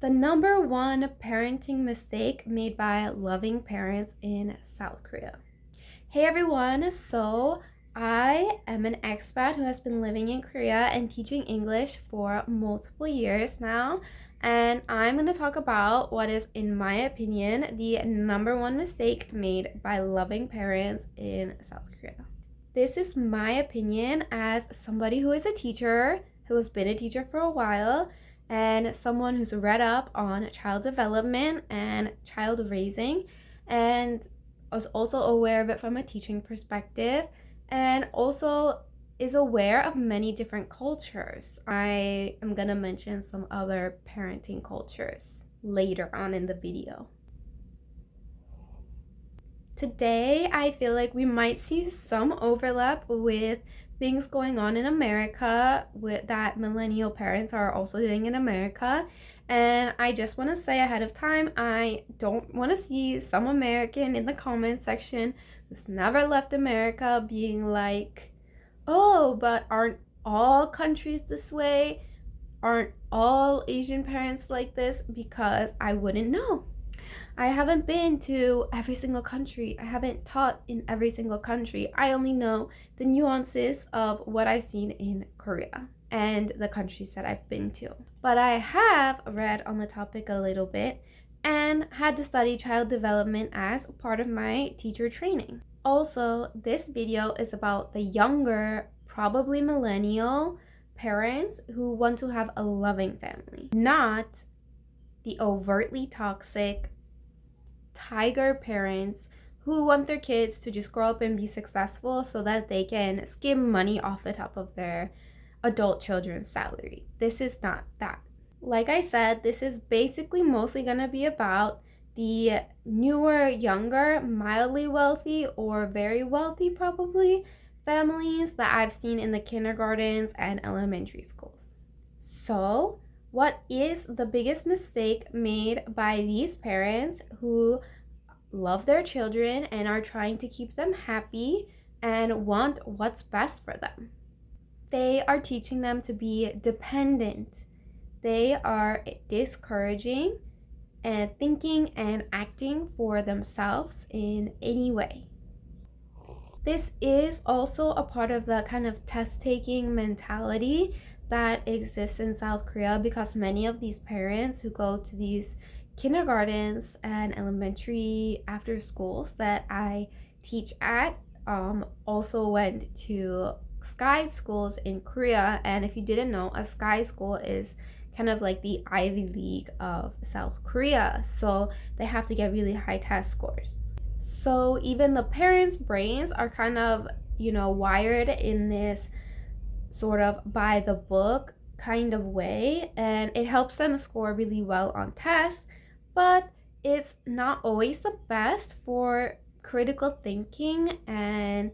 The number one parenting mistake made by loving parents in South Korea. Hey everyone, so I am an expat who has been living in Korea and teaching English for multiple years now, and I'm going to talk about what is, in my opinion, the number one mistake made by loving parents in South Korea. This is my opinion as somebody who is a teacher, who has been a teacher for a while, and someone who's read up on child development and child raising, and was also aware of it from a teaching perspective, and also is aware of many different cultures. I am gonna mention some other parenting cultures later on in the video. Today, I feel like we might see some overlap with things going on in America that millennial parents are also doing in America. And I just want to say ahead of time, I don't want to see some American in the comment section who's never left America being like, oh, but aren't all countries this way? Aren't all Asian parents like this? Because I wouldn't know. I haven't been to every single country. I haven't taught in every single country. I only know the nuances of what I've seen in Korea and the countries that I've been to. But I have read on the topic a little bit and had to study child development as part of my teacher training. Also, this video is about the younger, probably millennial parents who want to have a loving family, not the overtly toxic tiger parents who want their kids to just grow up and be successful so that they can skim money off the top of their adult children's salary. This is not that. Like I said, this is basically mostly going to be about the newer, younger, mildly wealthy or very wealthy probably families that I've seen in the kindergartens and elementary schools. So, what is the biggest mistake made by these parents who love their children and are trying to keep them happy and want what's best for them? They are teaching them to be dependent. They are discouraging and thinking and acting for themselves in any way. This is also a part of the kind of test-taking mentality that exists in South Korea, because many of these parents who go to these kindergartens and elementary after schools that I teach at also went to Sky schools in Korea. And if you didn't know, a Sky school is kind of like the Ivy League of South Korea, so they have to get really high test scores. So even the parents' brains are kind of, wired in this sort of by the book kind of way, and it helps them score really well on tests, but it's not always the best for critical thinking and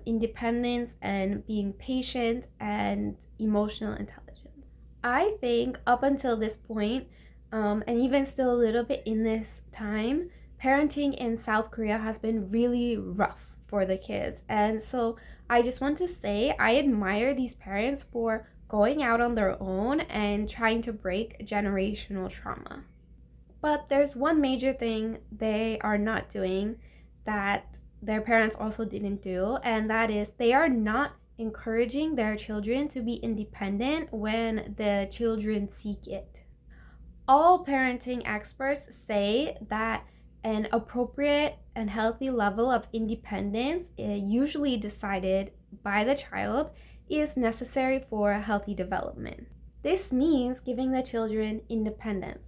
independence and being patient and emotional intelligence. I think up until this point, and even still a little bit in this time, parenting in South Korea has been really rough for the kids. And so I just want to say I admire these parents for going out on their own and trying to break generational trauma. But there's one major thing they are not doing that their parents also didn't do, and that is they are not encouraging their children to be independent when the children seek it. All parenting experts say that an appropriate and healthy level of independence, usually decided by the child, is necessary for healthy development. This means giving the children independence,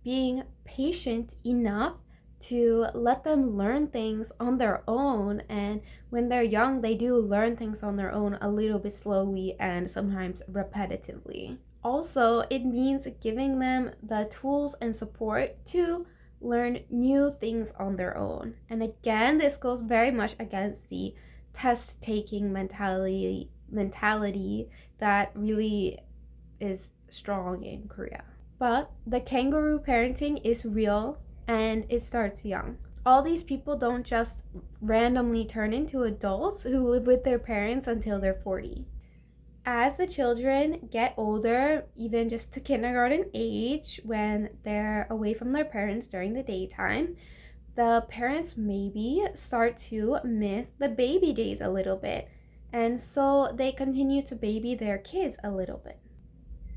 being patient enough to let them learn things on their own, and when they're young, they do learn things on their own a little bit slowly and sometimes repetitively. Also, it means giving them the tools and support to learn new things on their own. And again, this goes very much against the test-taking mentality that really is strong in Korea. But the kangaroo parenting is real, and it starts young. All these people don't just randomly turn into adults who live with their parents until they're 40. As the children get older, even just to kindergarten age, when they're away from their parents during the daytime, the parents maybe start to miss the baby days a little bit. And so they continue to baby their kids a little bit.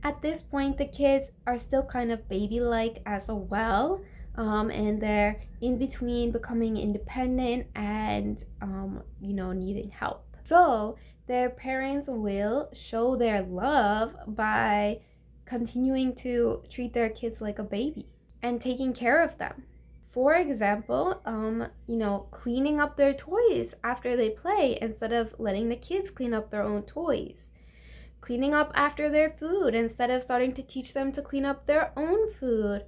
At this point, the kids are still kind of baby like as well. And they're in between becoming independent and, needing help. So their parents will show their love by continuing to treat their kids like a baby and taking care of them. For example, cleaning up their toys after they play instead of letting the kids clean up their own toys. Cleaning up after their food instead of starting to teach them to clean up their own food.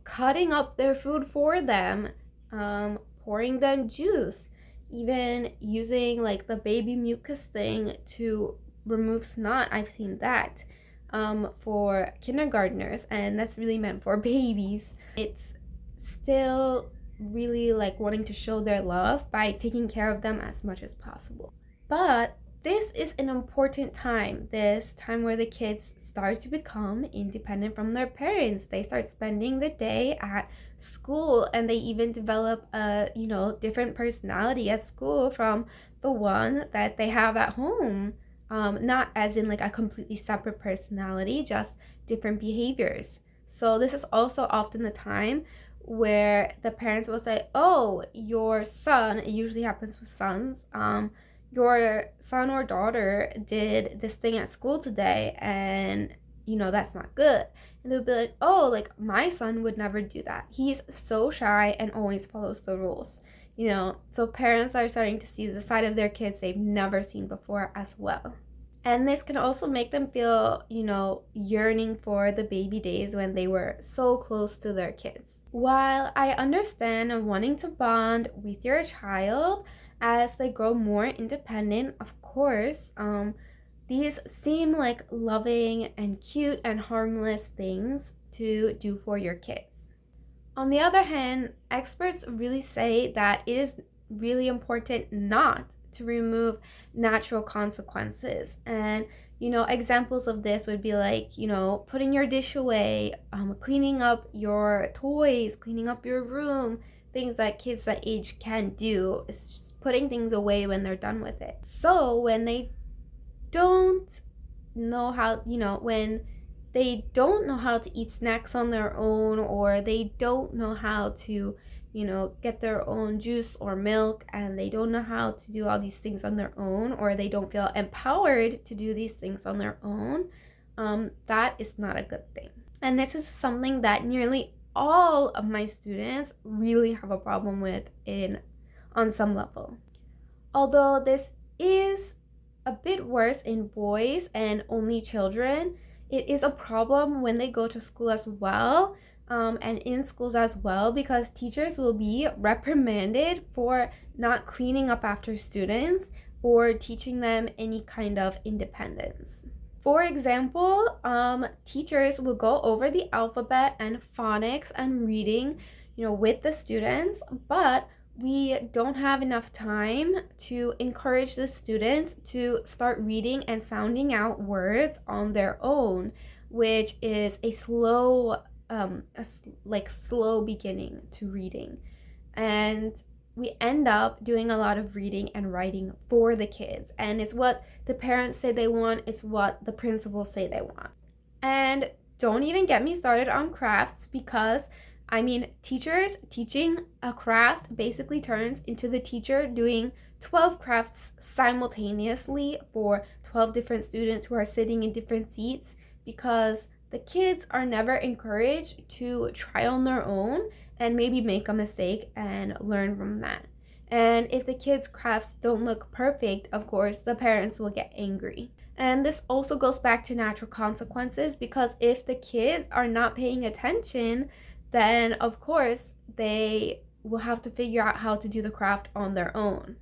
Cutting up their food for them. Pouring them juice. Even using like the baby mucus thing to remove snot. I've seen that for kindergartners, and that's really meant for babies. It's still really like wanting to show their love by taking care of them as much as possible. But this is an important time, this time where the kids start to become independent from their parents. They start spending the day at school, and they even develop a different personality at school from the one that they have at home. Not as in like a completely separate personality, just different behaviors. So this is also often the time where the parents will say, oh, your son, it usually happens with sons, your son or daughter did this thing at school today, and that's not good. And they'll be like, oh, like my son would never do that. He's so shy and always follows the rules. So parents are starting to see the side of their kids they've never seen before as well. And this can also make them feel, yearning for the baby days when they were so close to their kids. While I understand wanting to bond with your child as they grow more independent, of course, these seem like loving and cute and harmless things to do for your kids. On the other hand, experts really say that it is really important not to remove natural consequences. And examples of this would be like, putting your dish away, cleaning up your toys, cleaning up your room, things that kids that age can do. It's just putting things away when they're done with it. So when they don't know how, when they don't know how to eat snacks on their own, or they don't know how to get their own juice or milk, and they don't know how to do all these things on their own, or they don't feel empowered to do these things on their own, that is not a good thing. And this is something that nearly all of my students really have a problem with on some level. Although this is a bit worse in boys and only children, it is a problem when they go to school as well. And in schools as well, because teachers will be reprimanded for not cleaning up after students or teaching them any kind of independence. For example, teachers will go over the alphabet and phonics and reading, with the students, but we don't have enough time to encourage the students to start reading and sounding out words on their own, which is a slow beginning to reading. And we end up doing a lot of reading and writing for the kids, and it's what the parents say they want, it's what the principals say they want. And don't even get me started on crafts, because teachers teaching a craft basically turns into the teacher doing 12 crafts simultaneously for 12 different students who are sitting in different seats, because the kids are never encouraged to try on their own and maybe make a mistake and learn from that. And if the kids' crafts don't look perfect, of course, the parents will get angry. And this also goes back to natural consequences, because if the kids are not paying attention, then of course they will have to figure out how to do the craft on their own.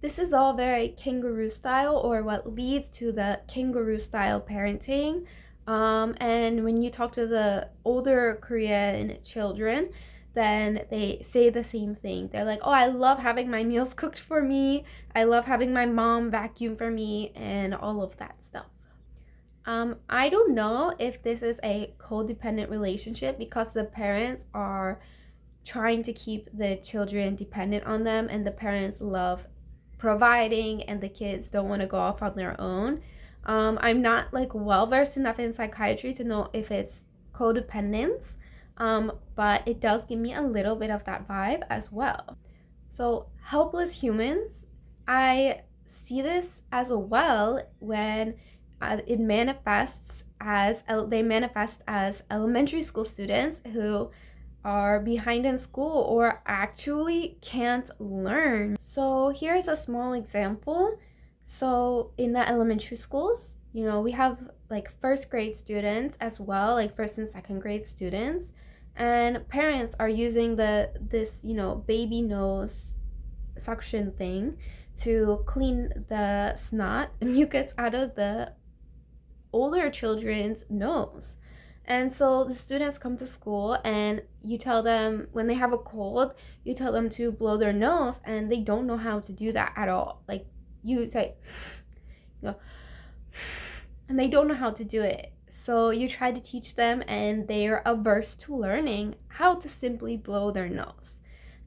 This is all very kangaroo style, or what leads to the kangaroo style parenting. And when you talk to the older Korean children, then they say the same thing. They're like, oh, I love having my meals cooked for me. I love having my mom vacuum for me and all of that stuff. I don't know if this is a codependent relationship because the parents are trying to keep the children dependent on them, and the parents love providing and the kids don't want to go off on their own. I'm not like well versed enough in psychiatry to know if it's codependence, but it does give me a little bit of that vibe as well. So helpless humans, I see this as well when it manifests as they manifest as elementary school students who are behind in school or actually can't learn. So here's a small example. So in the elementary schools, we have like first grade students as well, like first and second grade students, and parents are using this baby nose suction thing to clean the snot mucus out of the older children's nose. And so the students come to school and you tell them when they have a cold, you tell them to blow their nose, and they don't know how to do that at all. Like you say, and they don't know how to do it. So you try to teach them and they're averse to learning how to simply blow their nose.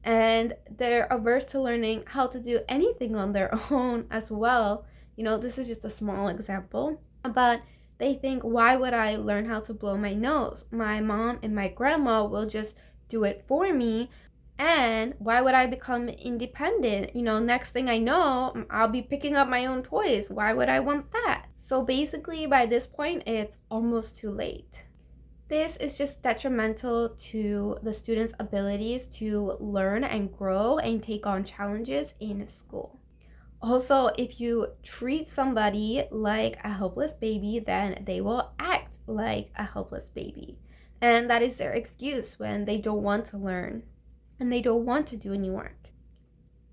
And they're averse to learning how to do anything on their own as well. This is just a small example, but they think, why would I learn how to blow my nose? My mom and my grandma will just do it for me. And why would I become independent? Next thing I know, I'll be picking up my own toys. Why would I want that? So basically, by this point, it's almost too late. This is just detrimental to the students' abilities to learn and grow and take on challenges in school. Also, if you treat somebody like a helpless baby, then they will act like a helpless baby. And that is their excuse when they don't want to learn and they don't want to do any work.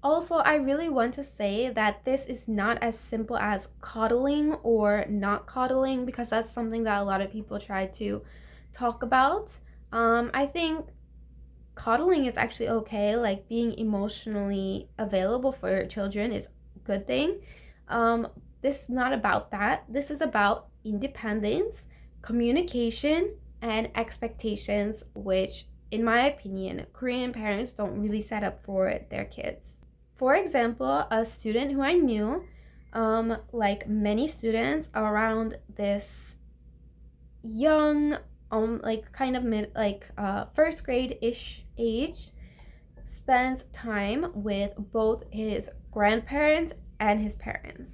Also, I really want to say that this is not as simple as coddling or not coddling, because that's something that a lot of people try to talk about. I think coddling is actually okay. Like being emotionally available for your children is a good thing. This is not about that. This is about independence, communication, and expectations, which in my opinion, Korean parents don't really set up for their kids. For example, a student who I knew, like many students around this young, like kind of mid, like first grade-ish age, spent time with both his grandparents and his parents.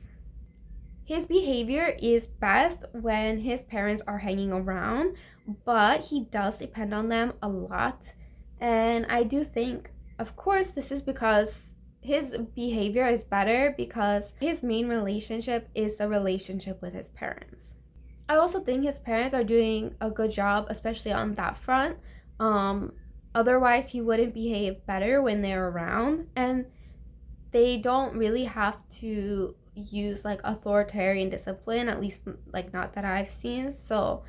His behavior is best when his parents are hanging around, but he does depend on them a lot. And I do think, of course, this is because his behavior is better because his main relationship is the relationship with his parents. I also think his parents are doing a good job, especially on that front. Otherwise, he wouldn't behave better when they're around, and they don't really have to use like authoritarian discipline, at least like not that I've seen. So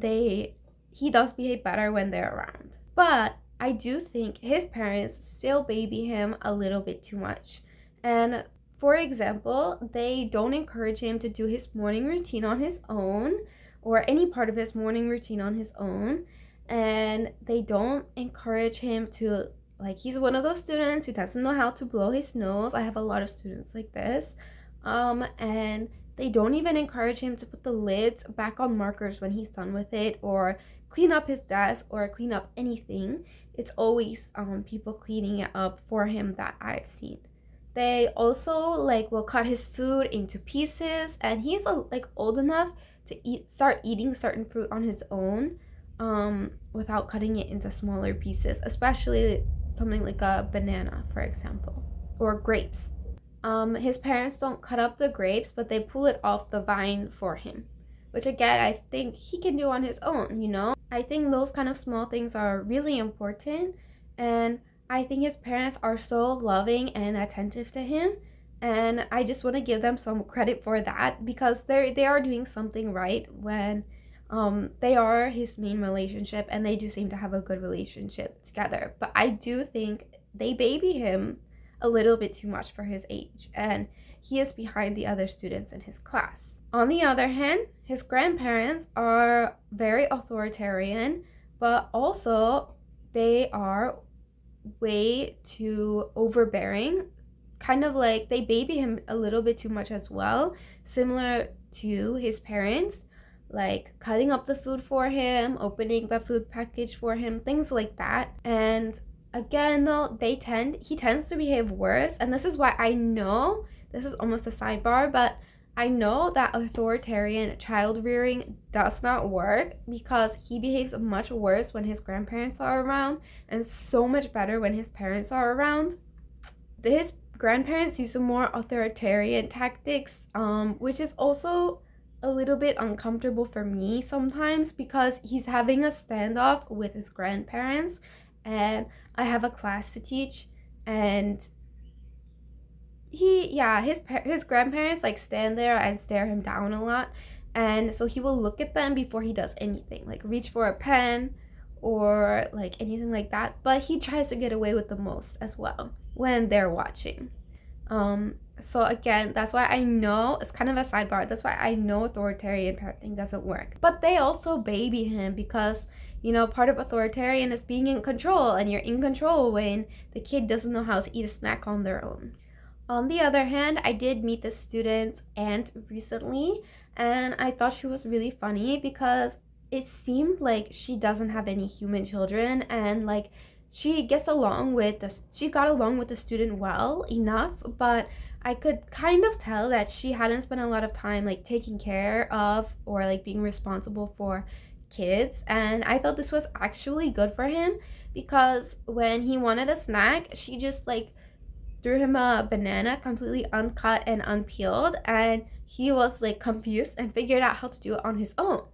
he does behave better when they're around. But I do think his parents still baby him a little bit too much. And for example, they don't encourage him to do his morning routine on his own or any part of his morning routine on his own. And they don't encourage him to, like, he's one of those students who doesn't know how to blow his nose. I have a lot of students like this. And they don't even encourage him to put the lids back on markers when he's done with it, or clean up his desk, or clean up anything. It's always people cleaning it up for him that I've seen. They also like will cut his food into pieces, and he's like old enough to start eating certain fruit on his own without cutting it into smaller pieces, especially something like a banana, for example, or grapes. His parents don't cut up the grapes, but they pull it off the vine for him, which again, I think he can do on his own. I think those kind of small things are really important, and I think his parents are so loving and attentive to him, and I just want to give them some credit for that, because they are doing something right when they are his main relationship, and they do seem to have a good relationship together. But I do think they baby him a little bit too much for his age, and he is behind the other students in his class. On the other hand, his grandparents are very authoritarian, but also they are way too overbearing. Kind of like they baby him a little bit too much as well, similar to his parents, like cutting up the food for him, opening the food package for him, things like that. And again, though, he tends to behave worse, and this is why I know, this is almost a sidebar, but I know that authoritarian child rearing does not work because he behaves much worse when his grandparents are around and so much better when his parents are around. His grandparents use some more authoritarian tactics, which is also a little bit uncomfortable for me sometimes because he's having a standoff with his grandparents, and I have a class to teach, and his grandparents like stand there and stare him down a lot, and so he will look at them before he does anything, like reach for a pen or like anything like that. But he tries to get away with the most as well when they're watching. So again, that's why I know, it's kind of a sidebar, that's why I know authoritarian parenting doesn't work. But they also baby him because, you know, part of authoritarian is being in control, and you're in control when the kid doesn't know how to eat a snack on their own. On the other hand, I did meet this student's aunt recently, and I thought she was really funny because it seemed like she doesn't have any human children, and like she got along with the student well enough, but I could kind of tell that she hadn't spent a lot of time like taking care of or like being responsible for kids. And I thought this was actually good for him because when he wanted a snack, she just like threw him a banana completely uncut and unpeeled, and he was like confused and figured out how to do it on his own,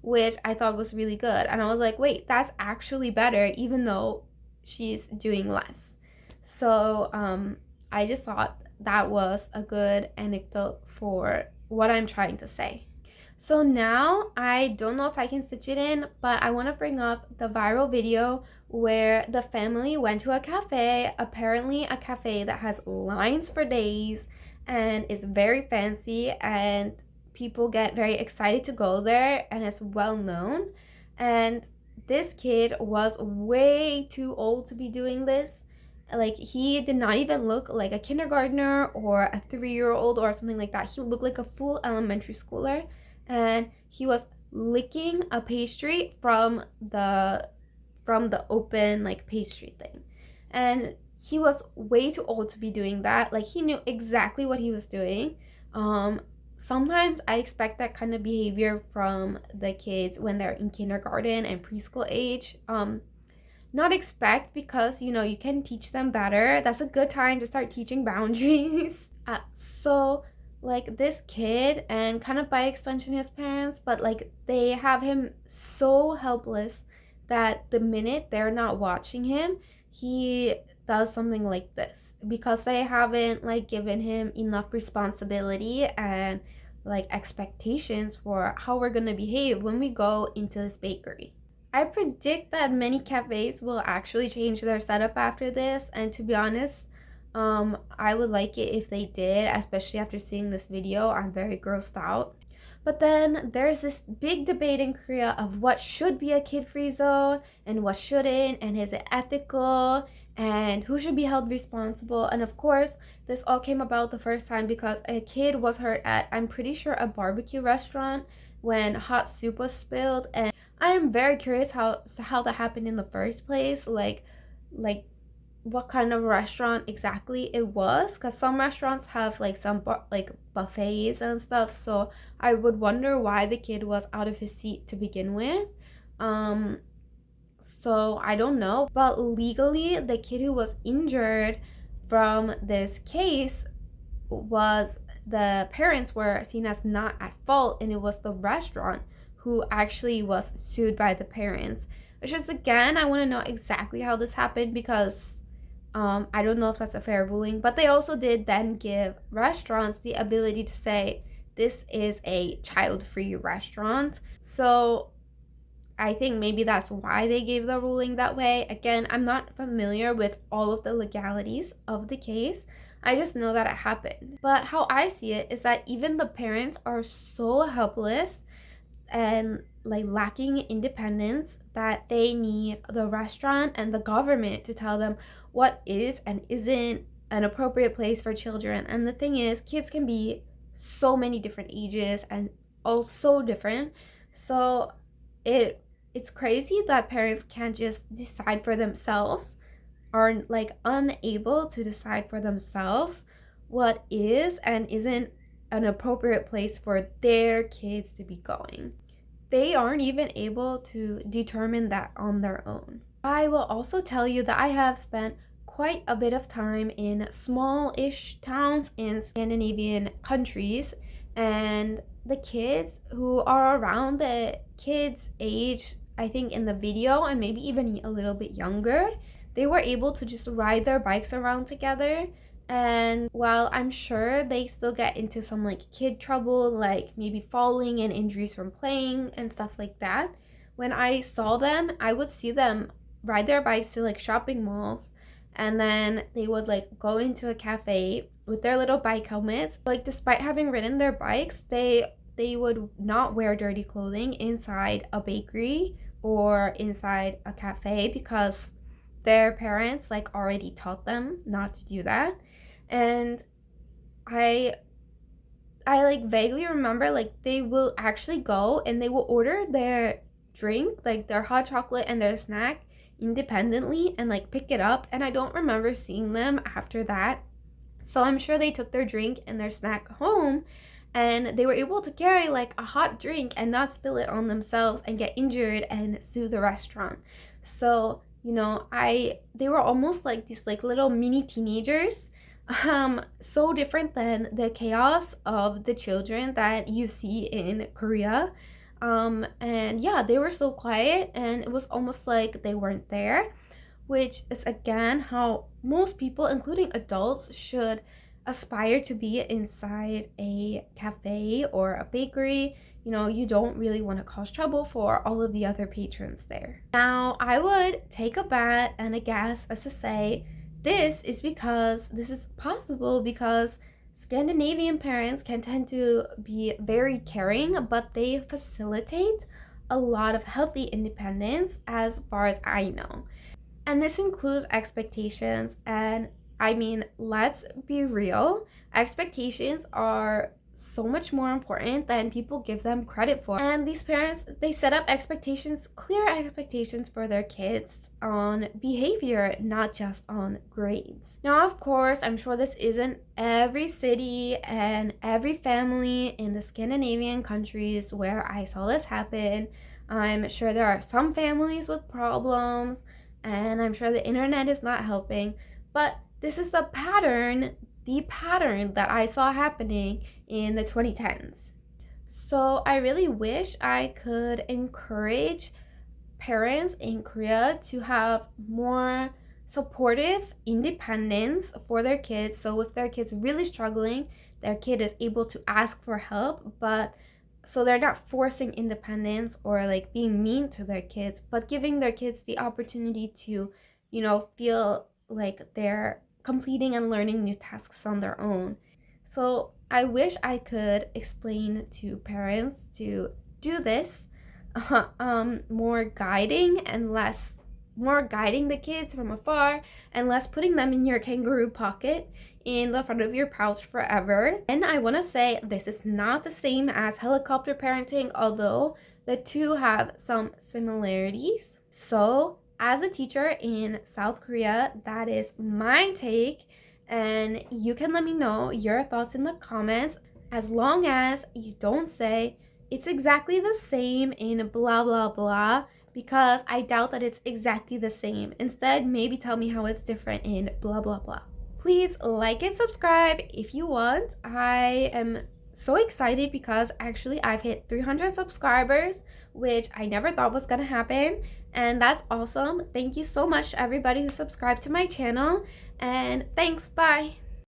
which I thought was really good. And I was like, wait, that's actually better, even though she's doing less. So I just thought that was a good anecdote for what I'm trying to say. So now I don't know if I can stitch it in, but I want to bring up the viral video where the family went to a cafe, apparently a cafe that has lines for days and is very fancy, and people get very excited to go there, and it's well known. And this kid was way too old to be doing this. Like, he did not even look like a kindergartner or a 3-year-old or something like that. He looked like a full elementary schooler, and he was licking a pastry from the open like pastry thing. And he was way too old to be doing that. Like, he knew exactly what he was doing. Sometimes I expect that kind of behavior from the kids when they're in kindergarten and preschool age. Not expect, because you know you can teach them better. That's a good time to start teaching boundaries. So like this kid, and kind of by extension his parents, but like they have him so helpless that the minute they're not watching him, he does something like this because they haven't like given him enough responsibility and like expectations for how we're gonna behave when we go into this bakery. I predict that many cafes will actually change their setup after this, and to be honest, I would like it if they did, especially after seeing this video. I'm very grossed out. But then there's this big debate in Korea of what should be a kid-free zone and what shouldn't, and is it ethical, and who should be held responsible. And of course, this all came about the first time because a kid was hurt at, I'm pretty sure, a barbecue restaurant when hot soup was spilled. And I am very curious how that happened in the first place, like what kind of restaurant exactly it was, because some restaurants have like some like buffets and stuff, so I would wonder why the kid was out of his seat to begin with. So I don't know, but legally the kid who was injured from this case was, the parents were seen as not at fault, and it was the restaurant who actually was sued by the parents. Which is, again, I want to know exactly how this happened because I don't know if that's a fair ruling. But they also did then give restaurants the ability to say this is a child-free restaurant. So I think maybe that's why they gave the ruling that way. Again, I'm not familiar with all of the legalities of the case. I just know that it happened. But how I see it is that even the parents are so helpless and like lacking independence that they need the restaurant and the government to tell them what is and isn't an appropriate place for children. And the thing is, kids can be so many different ages and all so different. So it's crazy that parents can't just decide for themselves, are like unable to decide for themselves what is and isn't an appropriate place for their kids to be going. They aren't even able to determine that on their own. I will also tell you that I have spent quite a bit of time in small-ish towns in Scandinavian countries, and the kids who are around the kids' age, I think in the video, and maybe even a little bit younger, they were able to just ride their bikes around together. And while I'm sure they still get into some like kid trouble, like maybe falling and injuries from playing and stuff like that, when I saw them, I would see them ride their bikes to like shopping malls, and then they would like go into a cafe with their little bike helmets. Like despite having ridden their bikes, they would not wear dirty clothing inside a bakery or inside a cafe because their parents like already taught them not to do that. And I like vaguely remember like they will actually go and they will order their drink, like their hot chocolate and their snack independently and like pick it up, and I don't remember seeing them after that. So I'm sure they took their drink and their snack home, and they were able to carry like a hot drink and not spill it on themselves and get injured and sue the restaurant. So, you know, they were almost like these like little mini teenagers, so different than the chaos of the children that you see in Korea. And yeah, they were so quiet and it was almost like they weren't there, which is again how most people, including adults, should aspire to be inside a cafe or a bakery. You know, you don't really want to cause trouble for all of the other patrons there. Now, I would take a bet and a guess as to say this is possible because Scandinavian parents can tend to be very caring, but they facilitate a lot of healthy independence as far as I know. And this includes expectations. And I mean, let's be real, expectations are so much more important than people give them credit for. And these parents, they set up expectations, clear expectations for their kids on behavior, not just on grades. Now, of course, I'm sure this isn't every city and every family in the Scandinavian countries where I saw this happen. I'm sure there are some families with problems, and I'm sure the internet is not helping, but this is the pattern that I saw happening in the 2010s. So I really wish I could encourage parents in Korea to have more supportive independence for their kids. So if their kid's really struggling, their kid is able to ask for help, but so they're not forcing independence or like being mean to their kids, but giving their kids the opportunity to, you know, feel like they're completing and learning new tasks on their own. So I wish I could explain to parents to do this, more guiding the kids from afar and less putting them in your kangaroo pocket in the front of your pouch forever. And I want to say this is not the same as helicopter parenting, although the two have some similarities. So as a teacher in South Korea, that is my take, and you can let me know your thoughts in the comments, as long as you don't say it's exactly the same in blah blah blah, because I doubt that it's exactly the same. Instead, maybe tell me how it's different in blah blah blah. Please like and subscribe if you want. I am so excited because actually I've hit 300 subscribers, which I never thought was gonna happen, and that's awesome. Thank you so much to everybody who subscribed to my channel, and thanks, bye.